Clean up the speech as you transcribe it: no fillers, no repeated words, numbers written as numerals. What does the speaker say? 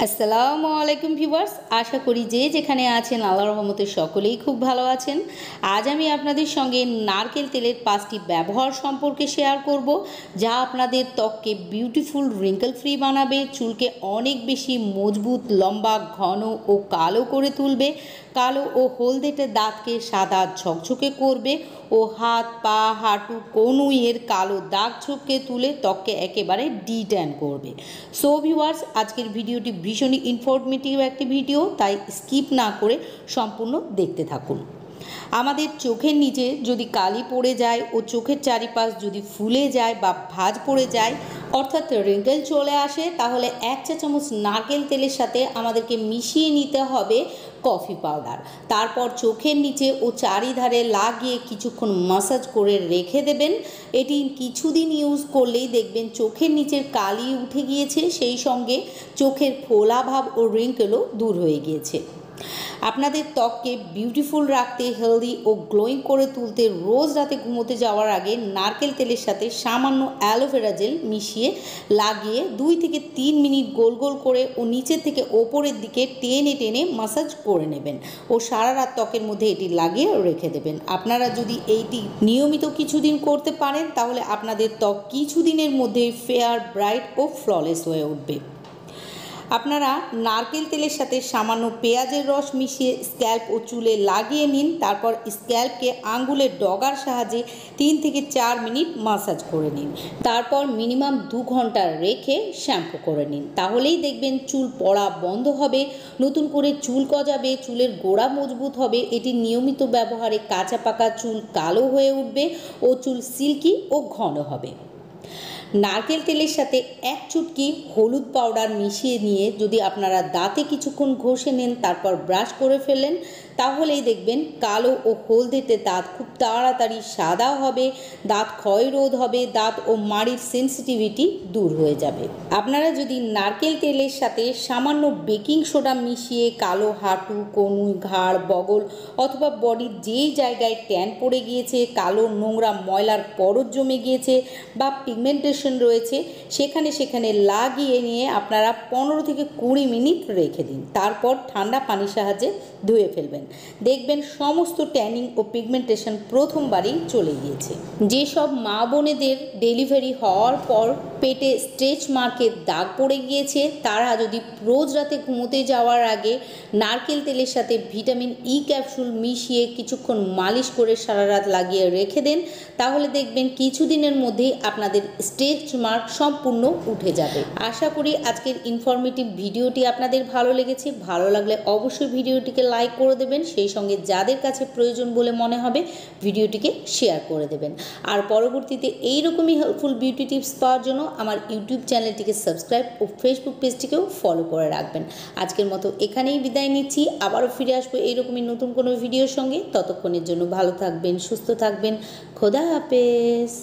আসসালামু আলাইকুম ভিউয়ার্স, আশা করি যে যেখানে আছেন আল্লাহর রহমতে সকলেই খুব ভালো আছেন। আজ আমি আপনাদের সঙ্গে নারকেল তেলের 5টি ব্যবহার সম্পর্কে শেয়ার করব, যা আপনাদের ত্বককে বিউটিফুল রিঙ্কেল ফ্রি বানাবে, চুলকে অনেক বেশি মজবুত, লম্বা, ঘন ও কালো করে তুলবে, কালো ও হলদেটে দাঁতকে সাদা ঝকঝকে করবে ও হাত, পা, হাঁটু, কনুইয়ের কালো দাগ ছোপকে তুলে ত্বককে একেবারে ডিট্যান করবে। সো ভিউয়ার্স, আজকের ভিডিওটি ভীষণই ইনফরমেটিভ একটি ভিডিও, তাই স্কিপ না করে সম্পূর্ণ দেখতে থাকুন। আমাদের চোখের নিচে যদি কালি পড়ে যায় ও চোখের চারিপাশ যদি ফুলে যায় বা ভাঁজ পড়ে যায়, অর্থাৎ রিঙ্কেল চলে আসে, তাহলে 1 চা চামচ নারকেল তেলের সাথে আমাদেরকে মিশিয়ে নিতে হবে কফি পাউডার। তারপর চোখের নিচে ও চারিধারে লাগিয়ে কিছুক্ষণ মাসাজ করে রেখে দেবেন। এটি কিছুদিন ইউজ করলেই দেখবেন চোখের নিচের কালি উঠে গিয়েছে, সেই সঙ্গে চোখের ফোলাভাব ও রিঙ্কেলও দূর হয়ে গিয়েছে। আপনাদের ত্বককে বিউটিফুল রাখতে, হেলদি ও গ্লোয়িং করে তুলতে রোজ রাতে ঘুমোতে যাওয়ার আগে নারকেল তেলের সাথে সামান্য অ্যালোভেরা জেল মিশিয়ে লাগিয়ে 2 থেকে 3 মিনিট গোল গোল করে ও নিচের থেকে ওপরের দিকে টেনে টেনে মাসাজ করে নেবেন ও সারা রাত ত্বকের মধ্যে এটি লাগিয়ে রেখে দেবেন। আপনারা যদি এইটি নিয়মিত কিছুদিন করতে পারেন, তাহলে আপনাদের ত্বক কিছুদিনের মধ্যেই ফেয়ার, ব্রাইট ও ফ্ললেস হয়ে উঠবে। আপনারা নারকেল তেলের সাথে সামান্য পেঁয়াজের রস মিশিয়ে স্ক্যাল্প ও চুলে লাগিয়ে নিন। তারপর স্ক্যাল্পকে আঙ্গুলের ডগার সাহায্যে 3 থেকে 4 মিনিট মাসাজ করে নিন। তারপর মিনিমাম 2 ঘন্টা রেখে শ্যাম্পু করে নিন। তাহলেই দেখবেন চুল পড়া বন্ধ হবে, নতুন করে চুল গজাবে, চুলের গোড়া মজবুত হবে। এটি নিয়মিত ব্যবহারে কাঁচা পাকা চুল কালো হয়ে উঠবে ও চুল সিল্কি ও ঘন হবে। নারকেল তেলের সাথে 1 চুটকি হলুদ পাউডার মিশিয়ে নিয়ে যদি আপনারা দাঁতে কিছুক্ষণ ঘষে নেন, তারপর ব্রাশ করে ফেলেন, তাহলেই দেখবেন কালো ও হলদেটে দাঁত খুব তাড়াতাড়ি সাদা হবে, দাঁত ক্ষয় রোধ হবে, দাঁত ও মাড়ির সেন্সিটিভিটি দূর হয়ে যাবে। আপনারা যদি নারকেল তেলের সাথে সামান্য বেকিং সোডা মিশিয়ে কালো হাঁটু, কনুই, ঘাড়, বগল অথবা বডির যেই জায়গায় ট্যান পড়ে গিয়েছে, কালো নোংরা ময়লার পরত জমে গিয়েছে বা পিগমেন্টেশন রয়েছে, সেখানে লাগিয়ে নিয়ে আপনারা 15 থেকে 20 মিনিট রেখে দিন। তারপর ঠান্ডা পানির সাহায্যে ধুয়ে ফেলবেন। দেখবেন সমস্ত ট্যানিং ও পিগমেন্টেশন প্রথমবারই চলে গিয়েছে। যেসব মা বোনেদের ডেলিভারি হওয়ার পর পেটে স্ট্রেচ মার্কের দাগ পড়ে গিয়েছে, তারা যদি রোজ রাতে ঘুমোতে যাওয়ার আগে নারকেল তেলের সাথে ভিটামিন ই ক্যাপসুল মিশিয়ে কিছুক্ষণ মালিশ করে সারা রাত লাগিয়ে রেখে দেন, তাহলে দেখবেন কিছুদিনের মধ্যেই আপনাদের স্ট্রেচ মার্ক সম্পূর্ণ উঠে যাবে। আশা করি আজকের ইনফরমেটিভ ভিডিওটি আপনাদের ভালো লেগেছে। ভালো লাগলে অবশ্যই ভিডিওটিকে লাইক করে দেবেন, সেই সঙ্গে যাদের কাছে প্রয়োজন বলে মনে হবে ভিডিওটিকে শেয়ার করে দেবেন। আর পরবর্তীতে এইরকমই হেল্পফুল বিউটি টিপস পাওয়ার জন্য আমার ইউটিউব চ্যানেলটিকে সাবস্ক্রাইব ও ফেসবুক পেজটিকেও ফলো করে রাখবেন। আজকের মতো এখানেই বিদায় নিচ্ছি, আবারও ফিরে আসবো এইরকমই নতুন কোনো ভিডিওর সঙ্গে। ততক্ষণের জন্য ভালো থাকবেন, সুস্থ থাকবেন। খোদা হাফেজ।